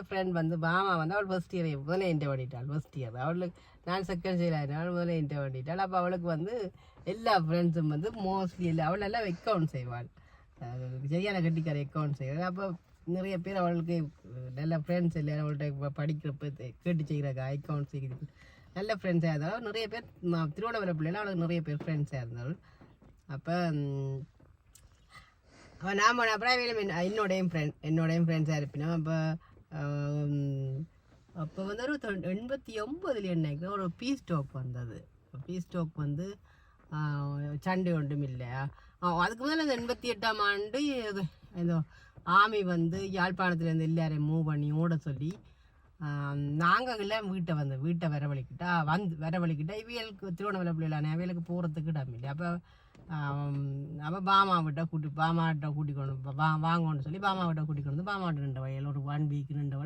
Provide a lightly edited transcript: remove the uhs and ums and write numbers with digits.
Friend வந்து மாமா வந்து அவள் ஃபர்ஸ்ட் இயர் முதல்ல என்கிட்ட பண்ணிட்டாள். ஃபர்ஸ்ட் இயர் அவளுக்கு நான் செகண்ட் இயர் ஆகினாள், முதல்ல என்கிட்ட பண்ணிட்டாள். அப்போ அவளுக்கு வந்து எல்லா ஃப்ரெண்ட்ஸும் வந்து மோஸ்ட்லி இல்லை, அவள் நல்லா அக்கௌண்ட் செய்வாள், சரியான கட்டிக்கார அக்கௌண்ட் செய்வாள். அப்போ நிறைய பேர் அவளுக்கு நல்ல ஃப்ரெண்ட்ஸ் இல்லை, அவள்கிட்ட படிக்கிறப்ப கேட்டு செய்கிறாங்க அக்கௌண்ட் செய்கிறது நல்ல ஃப்ரெண்ட்ஸாக இருந்தாலும் நிறைய பேர் திருவண்ணாமலை பிள்ளைலாம் அவளுக்கு நிறைய பேர் ஃப்ரெண்ட்ஸாக இருந்தாலும். அப்போ அவன் நான் போன அப்புறம் என்னோடையும் ஃப்ரெண்ட்ஸாக இருப்பினோம். அப்போ வந்து ஒரு 89 என்னைக்கு ஒரு பீஸ் டாக் வந்தது. பீஸ் டாக் வந்து சண்டை ஒன்றும் இல்லை. அதுக்கு முதல்ல அந்த 88ஆம் ஆண்டு ஏதோ ஆமி வந்து யாழ்ப்பாணத்துலேருந்து எல்லாரையும் மூவ் பண்ணி ஓட சொல்லி நாங்கள் எல்லாம் வீட்டை வரவழிக்கிட்டா இவளுக்கு திருவண்ணாமலை பிள்ளைகளான அவைகளுக்கு போகிறதுக்கு இடம் இல்லை. அப்போ பாமாவிட்ட கூட்டிக்கொண்டு வாங்கன்னு சொல்லி பாமாவிட்ட கூட்டிக்கொண்டு பாமாவிட்ட 1 வீக் நின்றவள்.